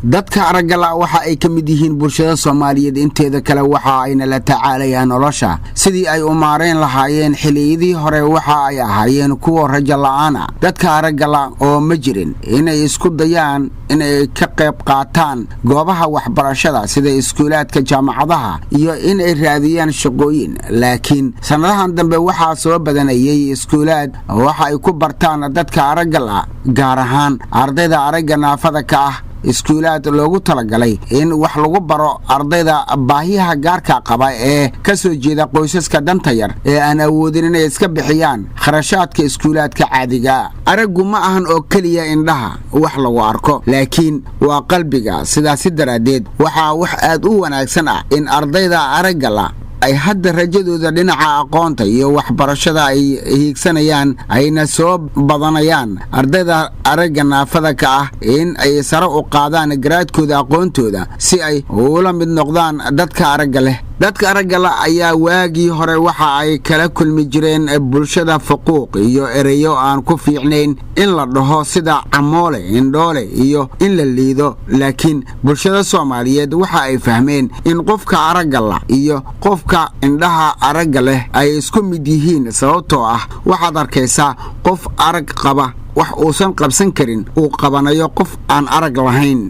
dadka aragala waxa ay ka mid yihiin bulshada Soomaaliyeed inteeda kale waxa ayna la tacaalayaan nolosha sidii ay u maareen lahaayeen xiliyadii hore waxa ay ahaayeen kuwa rajo la'aan ah dadka aragala oo ma jirin inay isku dayaan inay ka qayb qaataan goobaha waxbarashada sida iskuulaadka jaamacadaha iyo inay raadiyaan shaqooyin laakiin sanadahan dambe waxa soo badanayay iskuulaad waxa ay ku bartaan dadka aragala gaar ahaan ardayda aragga naafada ka ah iskuulaad loogu talagalay in wax lagu baro ardayda baahiyaha gaarka qaba ee ka soo jeeda qoysaska danta yar ee aan awoodin inay iska bixiyaan kharashaadka iskuulaadka caadiga araggu ma ahan oo kaliya indhaha wax lagu arko laakiin waa qalbiga sidaas daraadeed waxa wax aad u wanaagsan ah in ardayda aragga ay hadda rajadooda dhinaca aqoonta iyo waxbarashada ay hiigsanayaan ayna soo badanayaan ardayda aragga naafada ka ah in ay sare u qaadaan garaadkooda aqoontooda si ay ula mid noqdaan dadka aragga leh dadka aragga ayaa waagii hore waxa ay kala kulmi jireen bulshada faquuq iyo ereyo aan ku fiicnayn in la dhaho sida camoole indhoole iyo in la liido laakiin bulshada Soomaaliyeed waxa ay fahmeen in qofka aragga iyo qofka indhaha aragga leh ay isku mid yihiin sababtoo ah waxaad arkaysaa qof arag qaba wax uusan qabsan karin uu qabanayo qof aan arag lahayn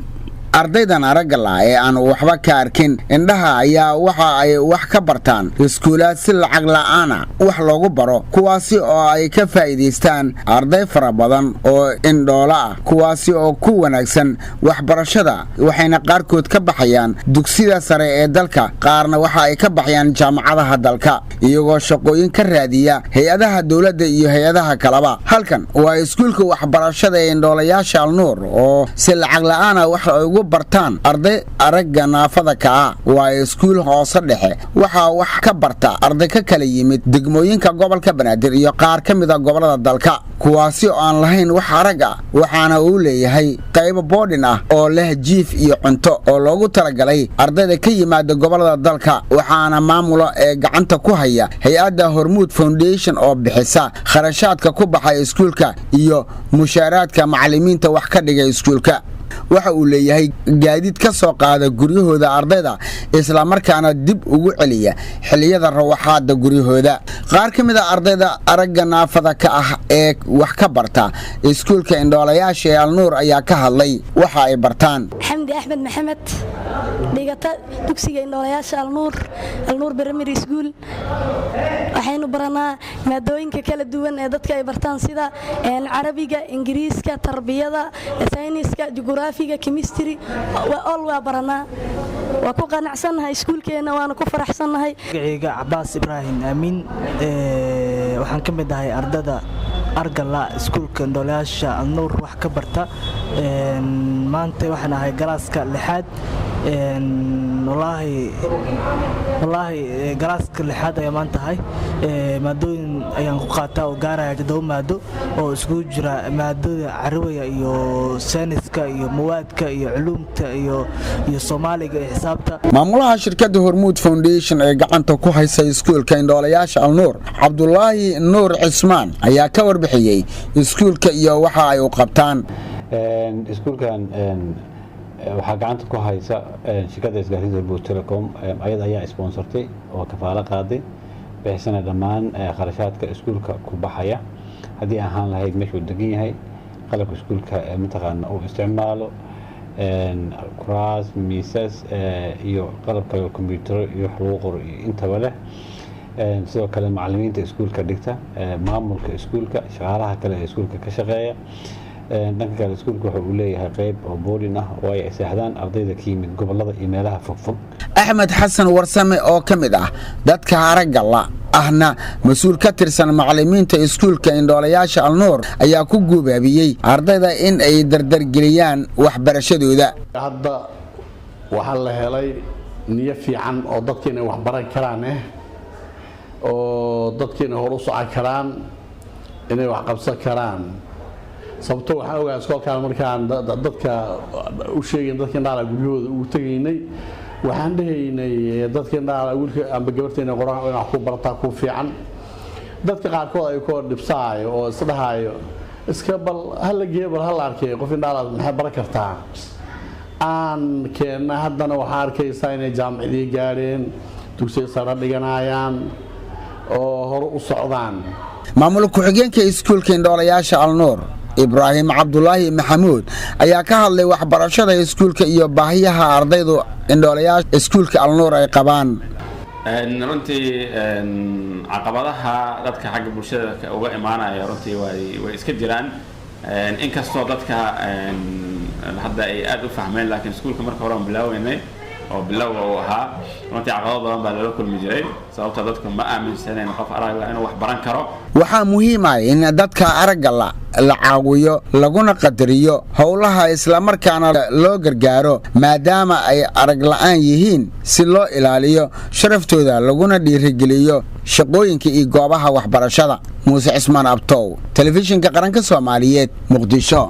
ardaydan aragga ee aan waxba ka arkin indhaha ayaa waxa ay wax ka bartaan iskuulaad si lacag la'aan wax loogu baro kuwaasi oo ay ka faa'iideystaan arday fara badan oo indhoola ah kuwaasi oo ku wanaagsan waxbarashada waxayna qaarkood ka baxayaan dugsiyada sare ee dalka qaarna waxa ay ka baxayaan jaamacadaha dalka iyagoo shaqooyin ka raadiya hay'adaha dawladda iyo hay'adaha kalaba halkan waa iskuulka waxbarashada ee indhoolayaasha Al-Nuur oo si lacag la'aan wax ugu bartaan arday aragga naafada ka ah waa iskuul hoose dhexe waxa wax ka barta arday ka kala yimid degmooyinka gobolka Banaadir iyo qaar ka mid ah gobolada dalka kuwaasi oo aan lahayn wax arag ah waxaana uu leeyahay qayb boodin ah oo leh jiif iyo cunto oo loogu talagalay ardayda ka yimaada gobolada dalka waxaana maamulo ee gacanta ku haya hay'adda Hormuud Foundation oo bixisa kharashaadka ku baxay iskuulka iyo mushaaraadka macallimiinta wax ka dhigay iskuulka waxa uu leeyahay gaadiid ka soo qaada guryahooda ardayda isla markaana dib ugu celiya xilliyada rawaxaada guryahooda qaar ka mid ah ardayda aragga naafada ka ah ee wax ka barta iskuulka indhoolayaasha ee Al-Nuur ayaa ka hadlay waxa ay bartaan Xamdi Axmed Maxamed dhigata dugsiga indhoolayaasha Al-Nuur Primary School waxaynu baranaa maadooyinka kala duwan ee dadka ay bartaan sida Carabiga Ingiriiska tarbiyada sayniska jugraafiga chemistry all waa baranaa waa ku qanacsanahay iskuulkeena waana ku faraxsanahay magaciiga Cabbaas Ibrahim Aamin waxaan ka mid ahay ardada argala iskuulka indhoolayaasha Al-Nuur wax ka barta maanta waxaan ahay galaaska 6aad والله galaaska 6aad ayaa maanta tahay maadooyin ayaan ku qaataa oo gaaraya 7 maado oo isku jira maadada Carabiga iyo sayniska iyo mawaadka iyo culuumta iyo Soomaaliga iyo xisaabta maamulaha shirkadda Hormuud Foundation ee gacanta ku haysa iskuulka indhoolayaasha Al-Nuur Cabdullaahi Nuur Cismaan ayaa ka warbixiyay iskuulka iyo waxa ay u qabtaan iskuulkan waxaa gacanta ku haysa shirkadda isgaarsiinta Hormuud Telecom ayada ayaa sponsortay oo kafaalo qaaday bixisana dhammaan kharashaadka iskuulka ku baxaya hadii ahaan lahayd meesha uu degan yahay qalabka iskuulka mataqaana uu isticmaalo kuraas miisas iyo qalab kale kombiyuutar iyo wax lagu qoro intaba leh sidoo kale macallimiinta iskuulka dhigta maamulka iskuulka shaqaalaha kale ee iskuulka ka shaqeeya dhanka kale iskuulku waxa uu leeyahay qayb oo boarding ah oo ay seexdaan ardayda ka yimid gobolada iyo meelaha fogfog Axmed Xasan Warsame oo ka mid ah dadka aragga ahna mas'uul ka tirsan macallimiinta iskuulka indhoolayaasha Al-Nuur ayaa ku guubaabiyay ardayda in ay dardar geliyaan waxbarashadooda hadda waxa la helay niyo fiican oo dadkeena wax baran karaan oo dadkeena hor u socon karaan inay wax qabsan karaan sababtoo waxa ogaa iskoolkaan markaan dadka u sheegay dadka indhaha guryahooda ugu tagaynay waxaan dhahaynay dadka indhaha wiilka amba gabarteena quraan wax ku bartaa ku fiican dadka qaarkood ay ku dhibsaayo oo isdhahayo iska bal hal geebal hal arkay qof indhaha maxay baran kartaa aan keenna haddana waxaa arkaysaa inay jaamacadii gaadheen dugsiga sare dhiganayaan oo hore u socdaan. maamul ku-xigeenka iskuulka indhoolayaasha alnuur ibraahim cabdulaahi maxamuud ayaa ka hadlay waxbarashada iskuulka iyo baahiyaha ardaydu indhoolayaasha iskuulka alnuur ay qabaan. runtii caqabadaha dadka xagga bulshada uga imaanaya runtii way iska jiraan inkastoo dadka hadda ay aad u fahmeen laakiin iskuulka marka hore aan bilaaweynay oo bilowga uu ahaa runtii caqabado badan baa lala kulmi jiray sababta dadku ma aaminsaneen qof aragga inuu wax baran karo. waxaa muhiim ah in dadka aragga la caawiyo laguna qadariyo howlaha islamarkaana loo gargaaro maadaama ay arag la'aan yihiin si loo ilaaliyo sharaftooda laguna dhiirigeliyo shaqooyinka iyo goobaha waxbarashada. muuse cismaan abtow telefishinka qaranka Soomaaliyeed, Muqdisho.